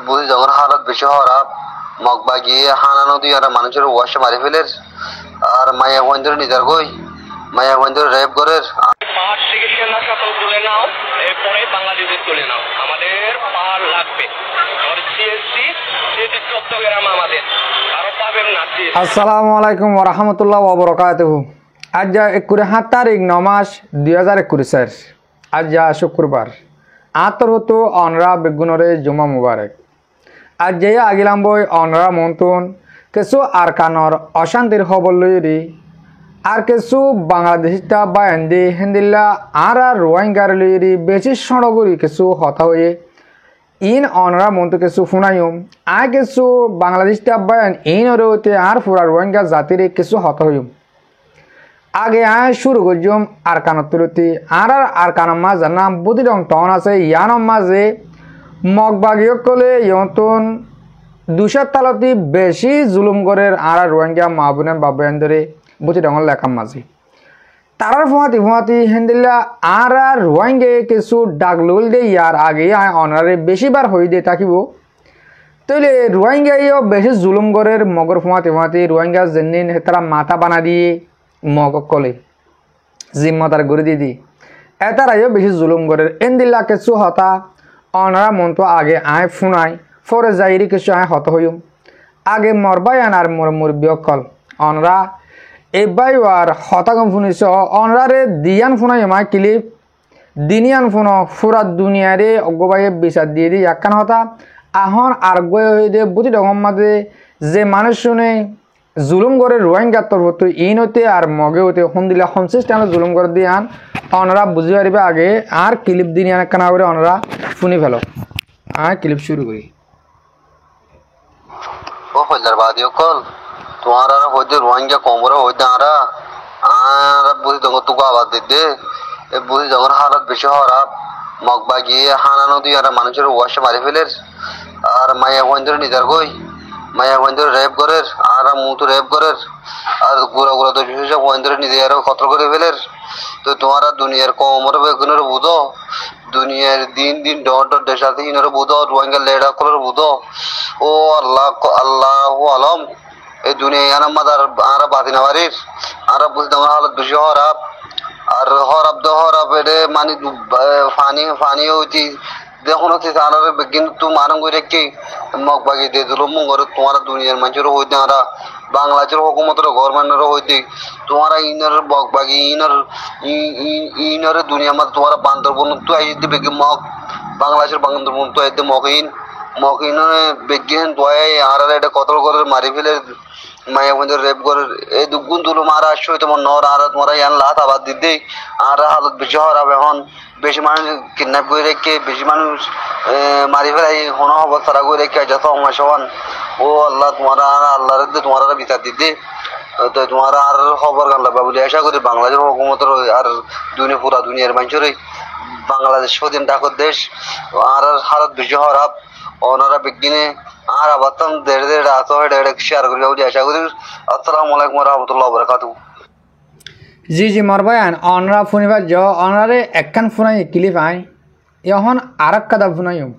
বুঝি যখন হালত বেশি খারাপ মগবা গিয়ে হানা নদী আর মানুষের ওয়াশে মারি ফেলের আর মায়া বন্ধুর নিদার কই মায়া বন্ধুর রেপ করের পাহাড় থেকে সেনা তুলে নাও, এরপরে বাংলাদেশে চলে নাও। আমাদের পাহাড় লাগবে। চট্টগ্রাম আমাদের আরো পাবেন না। আসসালামু আলাইকুম ওয়া রাহমাতুল্লাহি ওয়া বারাকাতুহু। আজ 7 তারিখ 9 মাস 2021 আজ শুক্রবার আতরতো অনরা বেগুনরে জুমা মুবারক। আজ যে আগিলাম বই অনরা মন্তুন কিছু আরকানর অশান্তির খবর লইরি আর কিছু বাংলাদেশিটা বা হিন্দিল্লা আর রোহিঙ্গার লইরি বেশি সড়গরি কিছু হতা হয়ে ইন অনরা মন্তু কিছু শুনাইম আর কিছু বাংলাদেশটা বায়ান ইন ওতে আর পুরা রোহিঙ্গা জাতির কিছু হতা হইম আগে শুরু করছুম আরকানত তুলতি আর কানের মাঝে নাম বুদ্ধি রং টন আছে ইয়ানোর মাঝে মগবাগীয় কলে ইয়তন 200 তালতি বেশি জুলুম করের আর রোহিঙ্গা মা বোনের বাবায়ন ধরে বুদ্ধি রঙের লেখার মাঝে তারার ফুয়াতি হেন্দিল্লা আর রোহিঙ্গে কিছু ডাকলুল দে ইয়ার আগে অনারে বেশিবার হয়ে দিয়ে থাকিব তৈলে রোহিঙ্গাইও বেশি জুলুম করের মগর ফুয়াতি রোহিঙ্গা যেদিন তারা মাথা বানা দিয়ে মগ কলে জিম্মতার গড়ে দিয়ে দি এতারাইও বেশি জুলুম করের এন্দিল্লা কিছু হতা অনারা মনতো আগে ফুনাই ফরে যাইরি কিছু হত হইম আগে মরবাই আনার মুরব্বী অকল অনরা এবাই আর হতাগম ফুনিস অনরারে দিয়ান ফুনাই মাই ক্লিপ দিনিয়ান ফুন ফুরা দুনিয়ারে অগবাই বিচার দিয়ে দি একখান হতা আহন আর গয়ে হয়ে দে বুঝি ডগম মাঝে যে মানুষ শুনে জুলুম করে রোহিঙ্গার তরফ ইন হতে আর মগে হতে হন্দিলা হমসিস্টানে জুলুম করে দিয়ে আন অনরা বুঝি পারিবে আগে আর ক্লিপ দিনিয়ান একখানা করে অনরা শুনি ফেলো আর ক্লিপ শুরু করি ও হইলার বাদি অকল তোমার আর হইতে রোহিঙ্গা কমরে হইতে আর বুঝি যখন তোকে আবাদ দিতে বুঝি যখন হালত বেশি খারাপ মগবা গিয়ে হানা নদী আর মানুষের ওয়াশে মারি ফেলের আর মায়া বন্ধুর নিদার কই মায়া বন্ধুর রেপ করের আর মুতো রেপ করের আর গুড়া গুড়া তো সব বন্ধুর নিজে আরো খতর করে ফেলের তো তোমার দুনিয়ার কমরে বেগুনের বুঝো দুনিয়ার দিন দিন ডর ডর দেশাতে ইনার বুঝো রোহিঙ্গা লেডা করার বুঝো ও আল্লাহ আল্লাহ আলম এই দুনিয়া মাদার আর বাতি না বাড়ির আর বুঝতে আমার হালত বেশি খারাপ আর হরাব এরে মানে ফানি হইতি দেখুন হচ্ছে তারা কিন্তু মারং করে রেখে মগ বাগিয়ে দিয়ে দিল মুগর তোমার দুনিয়ার মানুষেরও হইতে আরা বাংলাদেশের হুকুমতের গভর্নমেন্টেরও হইতে তোমার ইনার বগ বাগি ইনার দুনিয়া মাঝে তোমার বান্দরবন তো আই দিবে মগ বাংলাদেশের বান্দরবন তো আইতে মগিন বিজ্ঞান দোয়াই আর এটা কতল করে মারি ফেলে মায়া বন্ধুর রেপ করে এই দুগুণ তুলো মারা আসছো তোমার নর আর তোমার ইয়ান লাত আবাদ দিতে আর হালত বেশি খারাপ এখন বেশি মানুষ কিডন্যাপ করে রেখে বেশি মানুষ মারি ফেলাই হন অবস্থা করে রেখে যত সমান ও আল্লাহ তোমার আল্লাহ তোমার বিচার দিতে তো তোমার আর খবর গান লাগবে বলে আশা করি বাংলাদেশের হুকুমতের আর পুরা দুনিয়ার মানুষের বাংলাদেশ স্বাধীন ঠাকুর দেশ আর হালত বেশি খারাপ ওনারা বিজ্ঞানে আর আবার দেড় দেড় রাত শেয়ার করি আশা করি। আসসালামু আলাইকুম রহমতুল্লাহ বরকাতু। জি মরবায়ান অনরা ফুনিবার জ অনরারে একখান ফুনাই ক্লিপ আই এখন আর এক কাদা ফুনাইম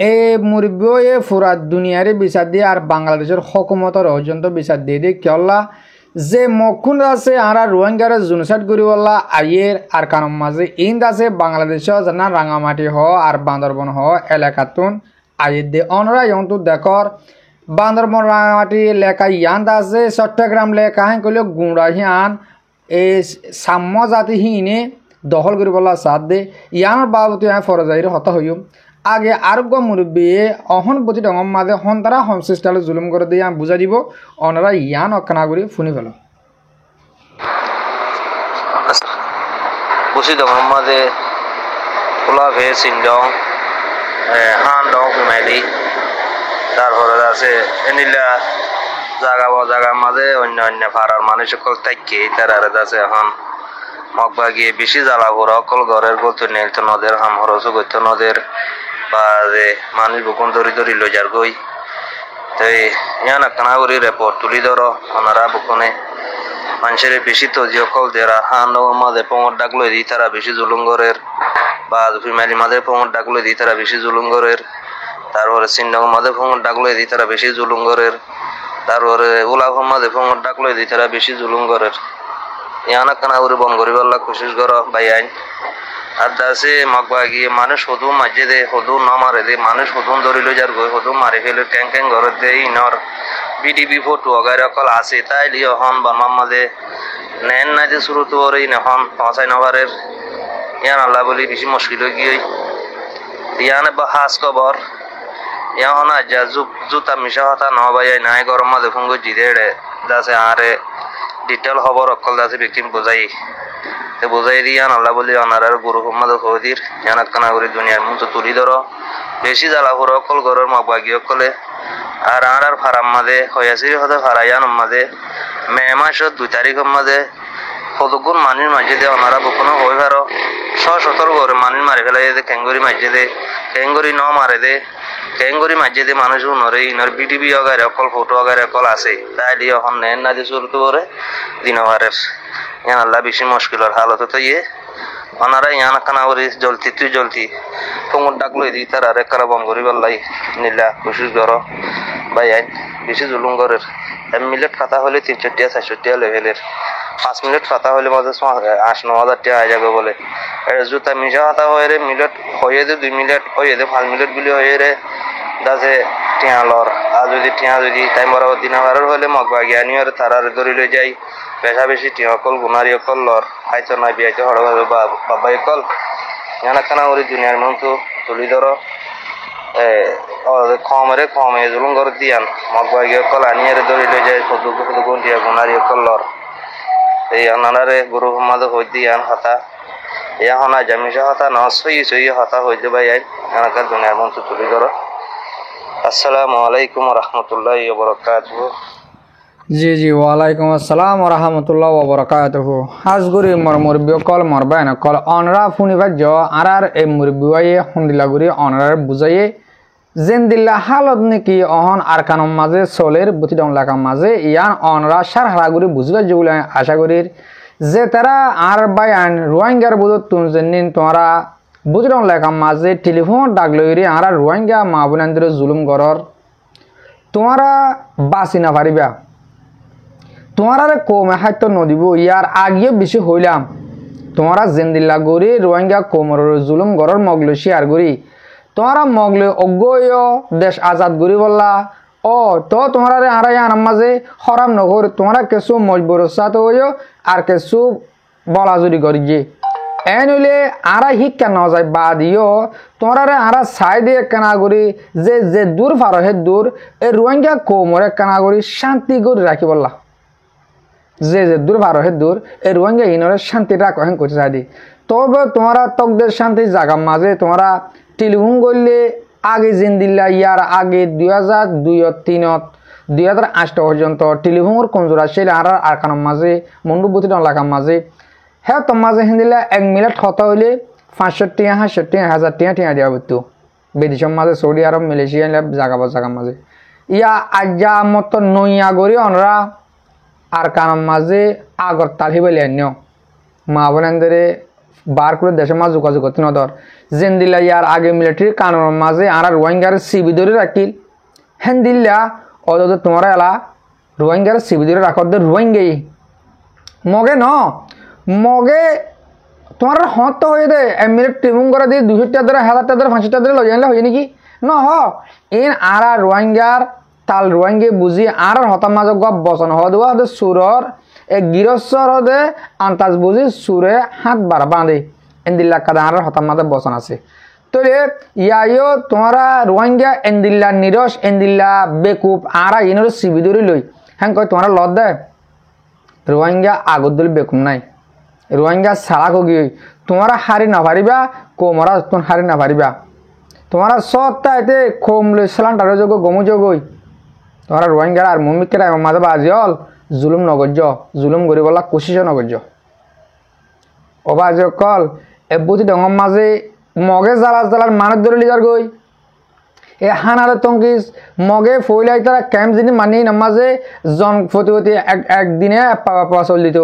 এ মুরব্বী এ ফুরা দুনিয়ারে বিচার দিয়ে আর বাংলাদেশের হকুমতর পর্যন্ত বিচার দিয়ে দিয়ে কেল্লা যে মকুন আছে আর রোহিঙ্গারে জুনসাইড করিবল্লা আইয়ের আর কানম মাঝে ইন্দ আছে বাংলাদেশও জানা রাঙামাটি হ আর বান্দরবন হ এলাকাতুন আইয়ের দে অনরা ইয়ন্তু দেখর বান্দরবন রাঙামাটি লেখা ইয়ান আছে চট্টগ্রাম লেখা হাই কইলে গুঁড়া হিয়ান এই সাম্য জাতি হিনে দখল করিবলা সাথ দে ইয়ানোর বাবতি ফরজাইর হতা হইম আগে আরোগ্য মুরব্বী অহন বুঝি ডঙম মাঝে হন তারা হোমসিস্টালে জুলুম করে দিয়ে বুঝা দিব অনারা ইয়ান অকানা করি শুনি ফেল বুঝি ডঙম মাঝে খোলা ভে সিন্ডং হান ডং মেদি তারপরে আছে এনিলা জায়গার মাঝে অন্য পাড়ার মানুষ সকল থাকি তার আছে এখন মগবা গিয়ে বেশি জ্বালা ঘোরা অকল ঘরের করতে নেলতো নদের হাম হরস করতো নদের বা যে মানুষ বুকুন ধরি লই যার গই তো ইয়ান একখানা করি রেপোর্ট তুলি ধরো ওনারা বুকুনে মানুষের বেশি তো যে অকল দেরা হান মাঝে পোঙর ডাক লই দিই তারা বেশি জুলুম ঘরের বা ফিমেলি মাঝে পোঙর ডাক লই দিই তারা বেশি জুলুম ঘরের তারপরে চিহ্ন মাঝে ফোঙর ডাকলো এদি তারা বেশি জুলুম করের তারপরে উলা মাঝে ফোঙর ডাকলো এদি তারা বেশি জুলুম করের ইয়ানা কানা করে বন করি বললা কোশিশ করো ভাই আইন আর দাসে মাগবা গিয়ে মানুষ হদু মাঝে দে হদু ন মারে দে মানুষ হদুন ধরিল যার গই হদু মারে ফেলে ক্যাং ক্যাং ঘর দে ইনর বিডিবি ফটো অগার অকল আছে তাই লিও হন বনমাম মাঝে নেন না যে শুরু তো ওর হন পৌঁছাই নভারের ইয়ান আল্লাহ বলি বেশি মুশকিল হয়ে গিয়ে ইয়ানে বা হাস খবর ইয়া হনা যা জুতা মিশা হতা ন ভাই নাই গরম মাঝে ফুঙ্গো জিদে দাসে আরে ডিটেল খবর অকল দাসে ব্যক্তি বোঝাই তে বোঝাই দিয়ান আল্লাহ বলি অনারার গুরু মোহাম্মদ হদির জানাত কানা করে দুনিয়ার মুখ তুলি ধরো বেশি জ্বালা করে অকল গরর মগবাগি অকলে আর আর ফারাম মাঝে হয়াসির হতে ফারাইয়ান মাঝে মে মাসের 2 তারিখ মাঝে কতগুণ মানুষ মাঝে দে ওনারা কখনো হয়ে পারো 117 করে মানুষ মারি ফেলাই দে ক্যাঙ্গুরি মাঝে দে ক্যাঙ্গুরি ন মারে দে ক্যাঙ্গুরি মাঝে দে মানুষ নরে ইনর বিটিভি অগারে অকল ফটো অগারে অকল আছে তাই দিয়ে এখন নেন না দিয়ে শুরু করে দিনভারের ইয়ান আল্লাহ বেশি মুশকিলের হালত তো ইয়ে ওনারা ইয়ান কানা করি জলতি তুই জলতি ফোঙর ডাকলো দি তার আরে কারা বম করি বললাই নীলা কোশিশ করো ভাই আইন বেশি জুলুম করের 1 মিনিট কথা হলে 300 টাকা 400 টাকা লেভেলের 5 মিনিট কথা হলে মাঝে 8-9 টাকা হয়ে যাবে বলে জুতা মিশা কথা হয়ে রে মিনিট হয়ে দে 2 মিনিট হয়ে দে 5 মিনিট গুলি হয়ে রে দাসে টিয়া লর আর যদি টিয়া যদি টাইম বরাবর দিন বারের হলে মগবা জ্ঞানী আর তারার ধরে লই যাই পেশা বেশি টিয়া অকল গুনারি অকল লর হাইতো নাই বিয়াইতে হড় বাবা অকল জানা খানা ওই দুনিয়ার মন তো তুলি ধরো কমে জুলুম করে দিয়ান মগবা গিয়ে অকল আনিয়ারে ধরে লই যায় কদু টিয়া গুনারি অকল লর এই আনারে গুরু মাদে হই দিয়ান হতা ইয়া হনা জামিশা হতা ন সই হতা হইতে ভাই আই জানা কার দুনিয়ার মন তো তুলি ধরো আসসালামু আলাইকুম রহমতুল্লাহ বরকাতুহু জি জি ওয়ালাইকুম আসসালাম রহমতুল্লাহ বরকাতুহু হাজগুড়ি মর মুরব্বী কল মরবায়ন কল অনরা ফুনিবার জ আর এই মুরব্বী হুন্দিলাগুড়ি অনরার বুঝাইয়ে জেন্দিল্লা হালত নাকি অহন আরকানম মাঝে চলের বুতিডং লাকাম মাঝে ইয়ান অনরা সার হারাগুড়ি বুঝবার যেগুলো আশা করির যে তারা আর বায়ান রোহিঙ্গার বুধ তুনজেন তোমরা বুঝলাম লেখাম মাঝে টেলিফোন ডাক লইরে আর রোহিঙ্গা মা বোনাদের জুলুম করর তোমরা বাঁচি না পারিবা তোমরা কমে হাইত নদীব ইয়ার আগে বেশি হইলাম তোমরা জেন্দিল্লা গড়ি রোহিঙ্গা কোমর জুলুম গরর মগল শেয়ার করি তোমরা মগলে অজ্ঞয় দেশ আজাদ করি বললা ও তো তোমরা আর আনাম মাঝে হরাম নগর তোমরা কিছু মজবুর সাথে হইও আর কিছু বলাজুরি করি যে এনলে আরা শিক্ষা ন যায় বা দিও তোমরা আরা চাই দিয়ে কেনা করি যে দূর ফার হে দূর এই রোহিঙ্গা কোমরে কেনা করি শান্তি করে রাখি বললা যে দূর ফার হে দূর এই রোহিঙ্গা ইনরে শান্তি রাখ হেন করতে চাই দি তবে তোমরা তকদের শান্তি জায়গা মাঝে তোমরা টেলিফোন করলে আগে জিন্দিল্লা ইয়ার আগে 2002-3 2008 পর্যন্ত টেলিফোনের কমজোর ছিল আর কারণ মাঝে মন্ডুবতী এলাকার মাঝে হ্যাঁ তোর মাঝে হিন্দিলা 1 মিনিট হতা হইলে 500 টাকা 500 টাকা 1000 টাকা দিয়া বলতো বিদেশের মাঝে সৌদি আরব মালয়েশিয়া জায়গা মাঝে ইয়া আজ্জা মতো নইয়া গড়ি অনরা আর কারণ মাঝে আগর তালি বলে আনিও মা বোনেন্দরে বার করে দেশের মাঝে যোগাযোগ করতে নদর জেন্দিল্লা ইয়ার আগে মিলিটারি কানুনের মাঝে আর রোহিঙ্গার সিবি ধরে রাখিল হেন দিল্লা অত তোমরা এলা রোহিঙ্গার সিবি ধরে রাখর দে রোহিঙ্গাই মগে ন মগে তোমার হত হয়ে দে 1 মিনিট টিমুং করে দিয়ে 200 টাকা ধরে 1000 টাকা ধরে 500 টাকা ধরে লই জানলে হয় নাকি ন হ ইন আর রোহিঙ্গার তাল রোহিঙ্গে বুঝি আর হতার মাঝে গপ বসন হদুয়া হদে সুরর এক গিরস্বর হদে আন্তাজ বুঝি সুরে হাত বার বাঁধে এন্দিল্লা কাদা আর হতার মাঝে বসন আছে তো ইয়াইও তোমরা রোহিঙ্গা এন্দিল্লা নিরস এন্দিল্লা বেকুপ আর ইনর সিবি ধরে লই হ্যাঁ কয় তোমরা লদ দে রোহিঙ্গা আগত দল বেকুম নাই রোহিঙ্গা সারা কগি তোমরা হারি না পারিবা কোমরা তোন হারি না পারিবা তোমরা সবটা এতে খোম লই সালান্টার যোগ গমু যোগই তোমরা রোহিঙ্গার আর মুমিকের মাঝে বাজিল জুলুম নগর্য জুলুম করি বলা কোশিশ নগর্য অবাজ কল এবুতি ডঙর মাঝে মগে জ্বালার মানুষ ধরে লিজার গই এ হানারে তঙ্কিস মগে ফইলাই তারা ক্যাম্প যিনি মানি নামাজে জন ফতি একদিনে পাওয়া চল দিত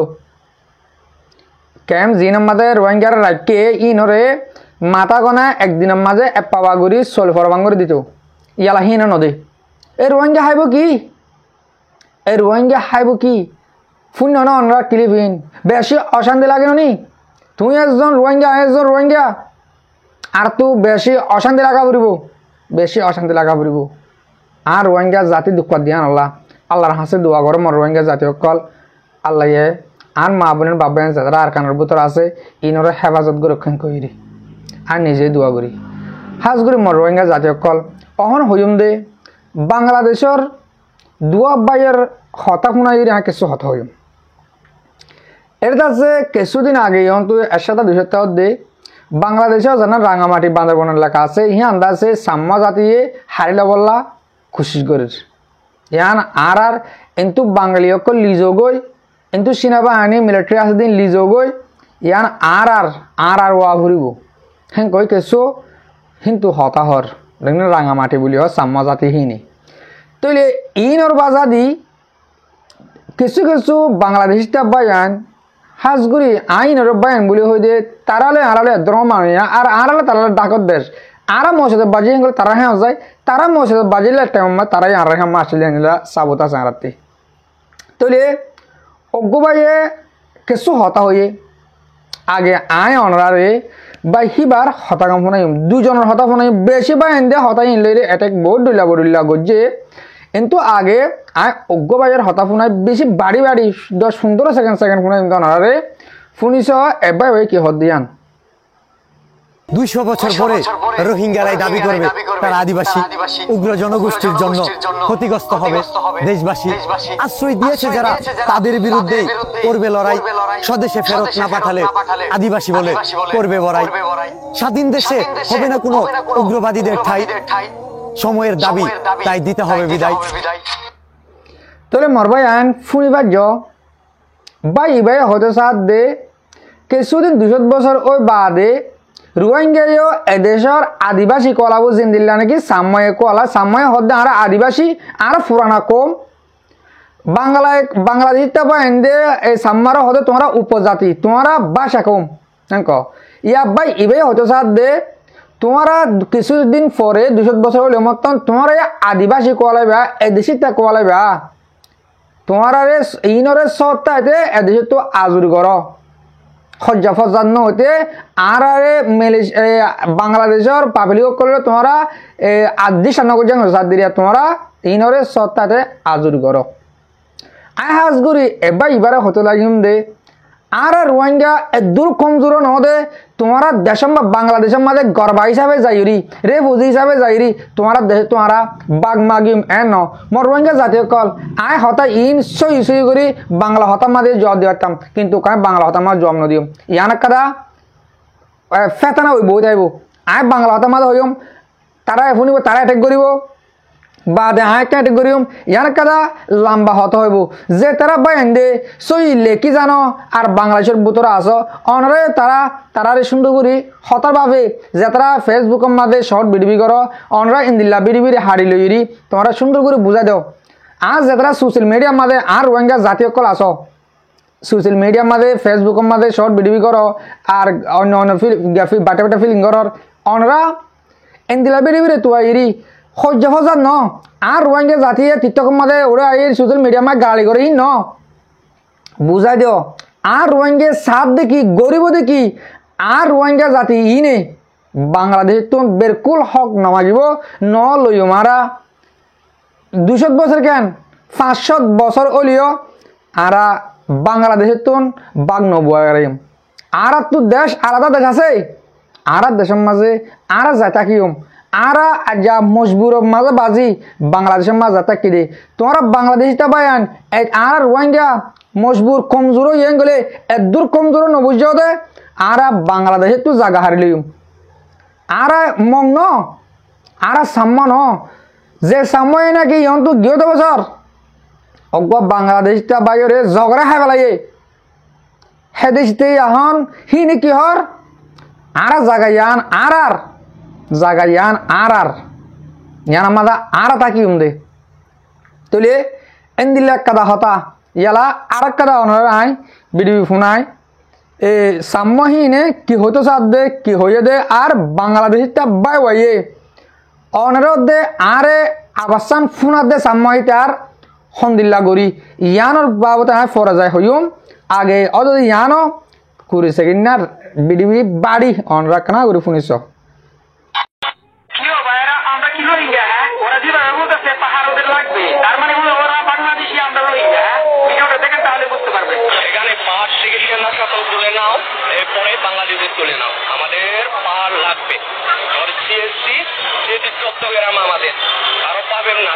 ক্যাম্প যিনি মাঝে রোহিঙ্গার রাখকে ইনরে মাথা গনা একদিনের মাঝে পাওয়া গুড়ি চল ফরবাং করে দিত ইয়ালা হিনা নদে এই রোহিঙ্গা হাইব কি এই রোহিঙ্গা হাইব কি শূন্য না অনরা ক্লিপিন বেশি অশান্তি লাগে নি তুই একজন রোহিঙ্গা আর তু বেশি অশান্তি লাগা পড়িব বেশি অশান্তি লাগা পড়িব আর রোহিঙ্গা জাতি দুঃখ দিয়ান আল্লাহর হাসে দোয়া করো মর রোহিঙ্গা জাতি অকল আল্লাহ আর মা বোনের বাবা যারা আর কানের ভিতর আছে ইনর হেফাজত করে রক্ষণ করি আর নিজেই দোয়া করি হাজ করি মর রোহিঙ্গা জাতি অকল অহন হইম দে বাংলাদেশের দুয়া বাইয়ের হতা শুনাই কিছু হতা হইম এটা আছে কিছুদিন আগে অন্তু 1 সপ্তাহ 2 সপ্তাহ দে বাংলাদেশেও জানা রাঙামাটি বান্দরবন এলাকা আছে ইহা আন্দাজে সাম্মা জাতিয়ে হারিলা বললা খুশি করে ইয়ান আর কিন্তু বাঙালিয়ক লিজো গই কিন্তু সেনাবাহিনী মিলিটারি আছে দিন লিজো গই ইয়ান আর ওয়া ঘুরিব হ্যাঁ কই কিছু কিন্তু হতাহর রাঙামাটি বলি সাম্মা জাতি হিনি তইলে ইনর বাজাদি কিছু কিছু বাংলাদেশিটা বায়ান হাজগুড়ি আইনের বায়ান বলি হই দে তারালে আড়ালে দ্রম মানিয়া আর আড়ালে তারালে ডাকত দেশ আরা মসজিদে বাজি গেলে তারা হ্যাঁ যায় তারা মসজিদে বাজিলে টাইম তারাই আর হ্যাঁ মাসলে নিলা সাবতা চাঁড়াতে তইলে অজ্ঞবাইয়ে কিছু হতা হয়ে আগে আয় অনরারে বা হিবার হতাকাম ফোনাই দুজনের হতা ফোনাই বেশি বা এনে হতাই ইনলে এটাক বহুত ডুলা গজ্জে কিন্তু আগে আয় অজ্ঞবাইয়ের হতা ফোনাই বেশি বাড়ি 10-15 সেকেন্ড ফোনাই অনরারে ফুনিস এবার কি হত দিয়ান 200 বছর পরে রোহিঙ্গারাই দাবি করবে তারা আদিবাসী উগ্র জনগোষ্ঠীর জন্য ক্ষতিগ্রস্ত হবে দেশবাসী আশ্রয় দিয়েছে যারা তাদের বিরুদ্ধে করবে লড়াই স্বদেশে ফেরত না পাঠালে আদিবাসী বলে করবে বড়াই স্বাধীন দেশে হবে না কোনো উগ্রবাদীদের ঠাঁই সময়ের দাবি তাই দিতে হবে বিদায় তোলে মরবাই আইন ফুনিবার বা ইবাই হতে সাথ দে কিছুদিন 200 বছর ওই বাদে রোহিঙ্গাও এদেশের আদিবাসী কলাবো জিন্দিল্লা নাকি সাম্ময় কলা সাম্ময় হদ্দে আর আদিবাসী আর পুরানা কম বাংলাদেশটা বা এন্দে এই সাম্মার হতে তোমরা উপজাতি তোমরা ভাষা কম ক ইয়া ভাই ইবাই হতে সাথ দে তোমরা কিছুদিন পরে 200 বছর হলে মতন তোমরা আদিবাসী কোয়ালাইবা এদেশিটা কোয়ালাইবা তোমরা ইনরে সত্তাতে এদেশে তো আজুরি করো হজ্জা ফজ্জা হতে আর বাংলাদেশের পাবলিক করলে তোমরা আদি সান্নগর সাত দিয়া তোমরা ইনরে সত্তাতে আজুরি করো আয় হাজগুড়ি এবার ইবারে হতে লাগিম দে আর রোহিঙ্গা দূর কমজোর নহদে তোমরা দেশম বা বাংলাদেশের মাঝে গর্বা হিসাবে যাইরি রেফুজি হিসাবে যাইরি তোমরা দেশে তোমরা বাগ মাগিম ন মোর রোহিঙ্গা জাতীয় কল আয় হতা ইন সই করি বাংলা হতার মাঝে জব দিতাম কিন্তু কায় বাংলা হতার মাঝে জব নদিম ইয়ান কাদা ফেতানা হইব যাইব আয় বাংলা হতার মাঝে হইম তারা শুনিব তারা এটেক করিব বাদে আয় একটা এটেক করিম ইয়ান কাদা লম্বা হত হইব যে তারা বাইন দে সই লেকি জানো আর বাংলাদেশের বুতরা আছো অনরে তারারে সুন্দর করি হতার ভাবে যে তারা ফেসবুকের মাঝে শর্ট ভিডিও করো অনরা ইন্দিল্লা বিড়ি হাড়ি লইরি তোমরা সুন্দর করে বুঝাই দাও আর যে তারা সোশ্যাল মিডিয়ার মাঝে আর রোহিঙ্গা জাতীয় কল আসো সোশ্যাল মিডিয়ার মাঝে ফেসবুকের মাঝে শর্ট ভিডিও করো আর অন্য বাটা ফিলিং করর অনরা ইন্দিল্লা বিড়ি তুয়াইরি হজ্জা ফজার ন আর রোহিঙ্গা জাতি টিকটকের মাঝে ওরা এই সোশ্যাল মিডিয়া মাঝে গালি করে ন বুঝাই দিও আর রোহিঙ্গা সাত দেখি গরিব দেখি আর রোহিঙ্গা জাতি ইনে বাংলাদেশের তো বেরকুল হক নমাগিব ন লইও মারা 200 বছর কেন 500 বছর হলিও আর বাংলাদেশের তো বাঘ নবুয়ারিম আর তো দেশ আলাদা দেশ আছে আর দেশের মাঝে আর জাতা কিয়ম আর যা মজবুর মাঝে বাজি বাংলাদেশের মাঝে জাতা কি দে তোমরা বাংলাদেশটা বায়ান আর রোহিঙ্গা মজবুর কমজোর ইয়ে গেলে এদূর কমজোর নবুঝ দে আর বাংলাদেশে তো জায়গা হারিলিম আর মগ্ন আর সাম্মান যে সাম্য নাকি ইয়ন্তু গিয়ে বছর অজ্ঞ বাংলাদেশটা বাইরে ঝগড়া খাই পেলাই হেদেশতে এখন হি নাকি হর আর জাগাইয়ান আর জাগাইয়ান আর ইয়ান আমাদা আর তাকি দে তুলে এন্দিল্লা কাদা হতা ইয়ালা আর কাদা অনর আই বিডি ফোনাই এ সাম্যহীনে কি হতো সাথ দে কি হয়ে দে আর বাংলাদেশটা বাই ওয়াইয়ে অনেরদে আরে আবাসান ফুনাদে সাম্মাইতার হন্দিল্লা গরি ইয়ানোর বাবতে আয় ফরা যায় হইম আগে অদ ইয়ানো কুড়ি সেকেন্ডার বিডিবি বাড়ি অন রাখনা গরি ফুনিস আমরা কি রোহিঙ্গা হ্যাঁ ওরা যেভাবে বলতেছে পাহাড় ওদের লাগবে তার মানে ওরা বাংলাদেশি আমরা রোহিঙ্গা হ্যাঁ ভিডিওটা দেখেন তাহলে বুঝতে পারবে এখানে পাহাড় থেকে সেনা সকল তুলে নাও এরপরে বাংলাদেশের তুলে নাও আমাদের পাহাড় লাগবে সিএসসি চট্টগ্রাম আমাদের আরো পাবেন না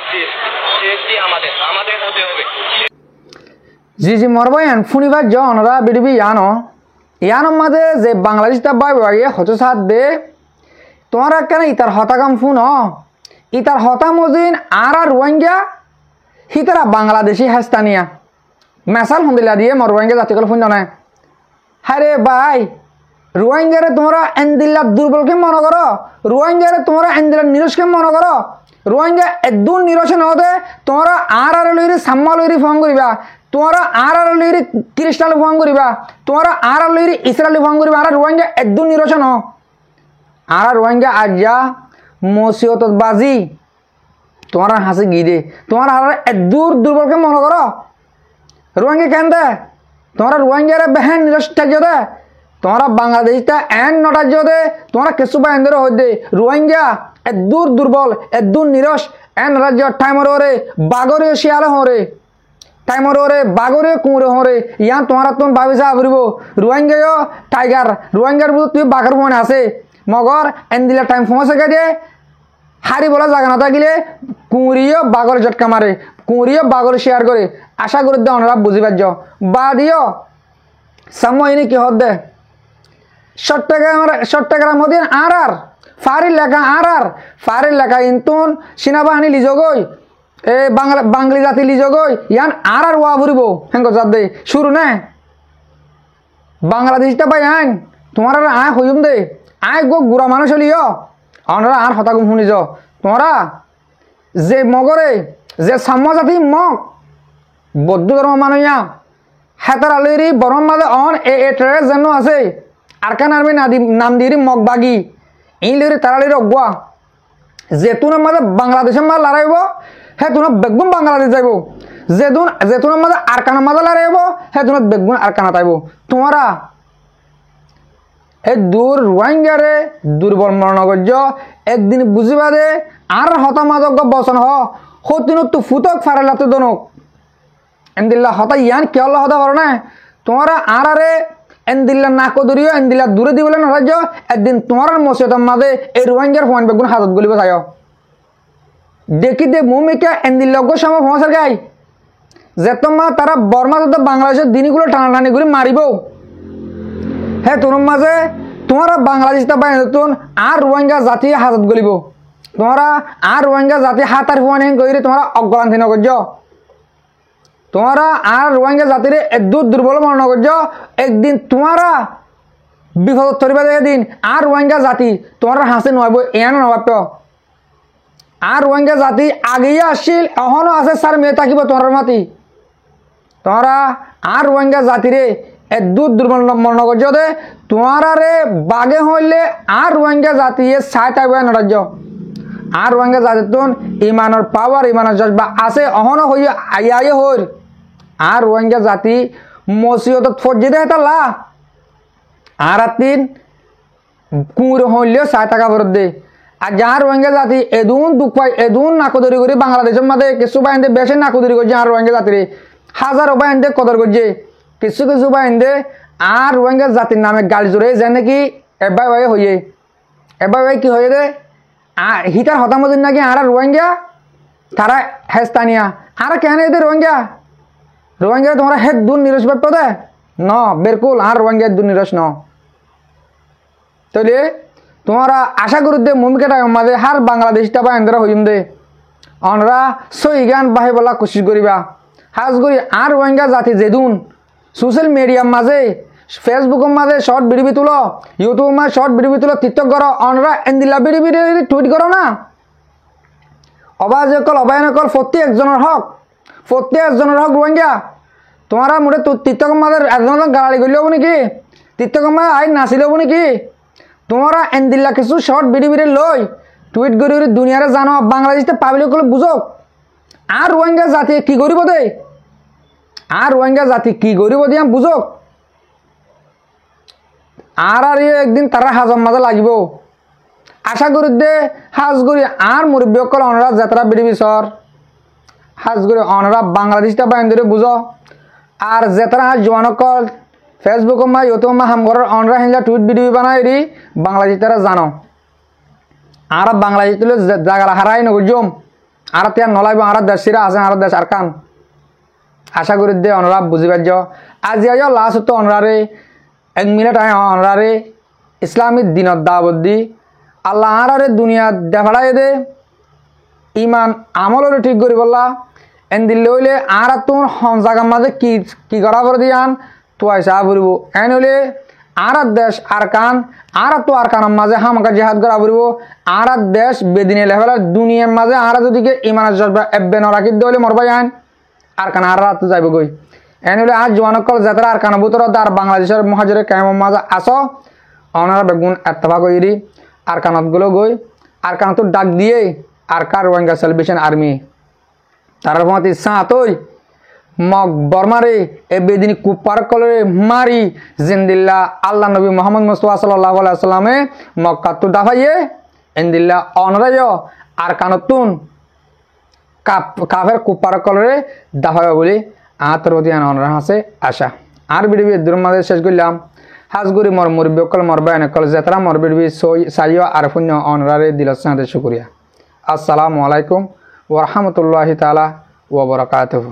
সিএসসি আমাদের হতে হবে জি জি মরবাইন ফুনিবার জ অনরা বিডিবি ইয়ানো মাঝে যে বাংলাদেশ তা বাই বাই হতো সাথ দে তোমারা কেন ইতার হতাকাম ফুন ইতার হতা মজিন আর রোহিঙ্গা হিতারা বাংলাদেশি হাস্তানিয়া মেসাল হুন্দিলা দিয়ে মর রোহিঙ্গা জাতিকল ফুন জানায় হ্যাঁ রে ভাই রোহিঙ্গারে তোমরা এন্দিল্লা দুর্বলকে মনে করো রোহিঙ্গারে তোমরা এন্দিল্লা নিরসকে মনে করো রোহিঙ্গা একদম নিরসন হতে তোমরা আর লইরি সাম্মা লইরি ফোন করিবা তোমরা আর লইরি খ্রিস্টান ফোন করিবা তোমরা আর লইরি ইসরায়েলি ফোন করিবা আর রোহিঙ্গা একদম নিরসন হ আর রোহিঙ্গা আজ্ঞা মসিয়ত বাজি তোমার হাসি গিয়ে তোমার আর দূর দুর্বলকে মনে করো রোহিঙ্গা কেন দে তোমরা রোহিঙ্গারে বেহেন নিরস থাকছে দে তোমরা বাংলাদেশটা এন নটার দে তোমরা কিছু বা এন্দ্র হয়ে রোহিঙ্গা দূর দুর্বল দূর নিরস এন রাজ্য টাইমর ওরে বাগরে শিয়ালে হরে টাইমর ওরে বাগরে কুঁড়ে হরে ইয়ান তোমরা তুমি ভাবিছা ঘুরব রোহিঙ্গা টাইগার রোহিঙ্গার বুঝ তুই বাঘর মনে আছে মগর এন্দিলা টাইম ফোঁসে গে দিয়ে হারি বলা জায়গা না থাকিলে কুঁড়িও বাগর ঝটকা মারে কুঁড়িও বাগর শেয়ার করে আশা করে দে অনরা বুঝি পারছ বা দিও সাময়িনী কি হদ দে চট্টগ্রাম মধ্যে আর ফারির লেখা আর ফারির লেখা ইন্তুন সেনাবাহিনী লিজগই এ বাঙালি জাতি লিজগই ইয়ান আর ওয়া ভরিব হেঙ্গ জাত দে শুরু না বাংলাদেশটা পাই আইন তোমার আয় হইম দে আয় গো গুড়া মানুষ হলিও অনরা আর হতাগুম শুনিছ তোমরা যে মগরে যে সাম্য জাতি মগ বৌদ্ধ ধর্ম মানুয়া হেতার আলুরি বরম মাঝে অন এ যেন আছে আর কেন আরবি নাম দিয়ে মগ বাগি এই লিরি তারালির অগুয়া যেতুনের মাঝে বাংলাদেশের মাঝে লড়াইব হে তুন বেগুন বাংলাদেশ যাইব যেতুনের মাঝে আরকানের মাঝে লড়াইব হে তুন বেগুন আরকানা তাইব তোমরা এই দূর রোহিঙ্গারে দুর্বল মনোনগর্য একদিন বুঝিবা দে আর হতামাজজ্ঞ বচন হতিন তু ফুতক ফারেলাতে দনক এন্দিল্লা হতা ইয়ান কেলা হতা পারো না তোমরা আর আরে এন্দিল্লা নাকো দূরিও এন্দিল্লা দূরে দিবলে না রাজ্য একদিন তোমার মসজিদের মাঝে এই রোহিঙ্গার ফোন বেগুন হাজত গলিব চাই দেখি দে ভূমিকা এন্দিল্লজ্ঞ সময় ফোঁসার গাই যে তোমার তারা বর্মা যত বাংলাদেশের দিনগুলো টানাটানি করে মারিব হ্যাঁ তোর মাঝে তোমরা বাংলাদেশটা বাইরে নতুন আর রোহিঙ্গা জাতি হাজত গলিব তোমরা আর রোহিঙ্গা জাতি হাত আর ফোন করে তোমরা অজ্ঞান্তি নগর্য তোমরা আর রোহিঙ্গা জাতির দূর দুর্বল মনে নগর্য একদিন তোমরা বিপদ ধরিবা দিন আর রোহিঙ্গা জাতি তোমরা হাসি নব এন নবাপ্য আর রোহিঙ্গা জাতি আগেই আসছিল এখনো আছে স্যার মেয়ে থাকিব তোমার মাতি তোমরা আর রোহিঙ্গা জাতিরে দূর দুর্বল মনে নগর্য দে তোমারে বাগে হইলে আর রোহিঙ্গা জাতি ছাই থাকবে নরাজ্য আর রোহিঙ্গা জাতির ইমানের পাওয়ার ইমানের জজবা আছে অহনো হইয়া আইয়ে হইর আর রোহিঙ্গা জাতি মসিয়ত ফজিদে হেতাল্লা আর তিন কুঁড় হইলেও ছাই থাকা ফেরত দে আর যার রোহিঙ্গা জাতি এদুন দুঃখ পাই এদুন নাকদরি করে বাংলাদেশের মাঝে কিছু বাহিনী বেশি নাকদরি করছে আর রোহিঙ্গা জাতিরে হাজারো বাহিনী কদর করছে কিছু কিছু বাহিনী আর রোহিঙ্গা জাতির নামে গাল জোরে যে নাকি এবার ভাই হইয়ে এবার ভাই কি হয়ে দে হিতার হতামদিন নাকি আর রোহিঙ্গা তারা হেস্তানিয়া আর কেন এদের রোহিঙ্গা তোমরা হেদ দূর নিরস ব্যাপ্ত দে ন বিলকুল আর রোহিঙ্গা দূর নিরস ন তাহলে তোমরা আশা করি দে ভূমিকাটা মাঝে হার বাংলাদেশটা বা এন্দ্রা হইম দে অনরা সই গান বাহে বলা কোশিশ করিবা হাজ করি আর রোহিঙ্গা জাতি যেদুন সোশ্যাল মিডিয়ার মাঝে ফেসবুকের মাঝে শর্ট ভিডিও তুলো ইউটিউবের মাঝে শর্ট ভিডিও তুলো টিকটক করো অনরা এন্দিলা ভিডিও টুইট করো না অবাজকল অবায়নকল প্রত্যেকজনের হক রোহিঙ্গা তোমরা মোটে টিকটকের মাঝে একজন গাড়ি করলে হবো নাকি টিকটকের মাঝে আই নাচিলে হবো নাকি তোমরা এন্দিল্লা কিছু শর্ট ভিডিও লই টুইট করি দুনিয়ারে জানো বাংলাদেশে পাবলিক হলে বুঝক আর রোহিঙ্গা জাতি কি করিব দে আর রোহিঙ্গা জাতি কি করিব দিয়া বুঝক আর একদিন তারা হাজম মাঝে লাগিব আশা করি দে হাজ করি আর মুরব্বী সকল অনরা যাত্রা বিড়ি সর হাজ করি অনরা বাংলাদেশটা বাইন ধরে বুঝ আর যাত্রা হাজ জোয়ান সকল ফেসবুক মা ইউটিউব মা হামগর অনরা হিংলা টুইট ভিডিও বানাই রি বাংলাদেশ তারা জানো আর বাংলাদেশ তুলে জায়গা হারাই নজম আর তিয়া নলাইব আর দেশ সিরা আছে আর দেশ আর কাম আশা করি দে অনরা বুঝি পারছ আজি আজ লাস্ট তো অনরারে 1 মিনিট আয় অনরারে ইসলামিক দিনত দাওয়াত দি আল্লাহ আরে দুনিয়া দেখাড়াই দে ইমান আমলরে ঠিক করি বললা এন দিল্লি হইলে আর তোর জায়গার মাঝে কি কি করা করে দিয়ান তো আইসা বলব এন হইলে আর দেশ আর কান আর তো আর কানের মাঝে হামাকা জেহাদ করা বলব আর দেশ বেদিনে লেভেল দুনিয়ার মাঝে আর যদি ইমানের জজবা এব্বে ন রাখি দিলে মরবা যান আর কান আর রাত যাইব গই এন হইলে আজ জওয়ানকল যাত্রা আর কান ভিতর আর বাংলাদেশের মহাজরে কায়েমের মাঝে আসো অনারা বেগুন এত্তফা কইরি আর কানত গুলো গই আর কানত ডাক দিয়ে আর কার রোহিঙ্গা সেলিব্রেশন আর্মি তার মত ইচ্ছা আতই মগ বর্মারে এ বেদিন কুপার কলরে মারি জিন্দিল্লা আল্লাহ নবী মোহাম্মদ মুস্তাফা সাল্লাল্লাহু আলাইহি সাল্লামে মক্কাতু দাফাইয়ে ইন্দিল্লা অনরায় আর কানতুন কাফের কুপার কলরে দাফাবে বলি আতরদিয়ান অনরা আছে আশা আর ভিডিও দূর মাঝে শেষ করলাম হাজগুড়ি মর মুরব্বী কল মরবা এনেকল যাত্রা মর বিড়বি সাইয় আর পুণ্য অনরারে দিল সাথে শুকরিয়া আসসালামু আলাইকুম ওয়া রাহমাতুল্লাহি তাআলা ওয়া বারাকাতুহু।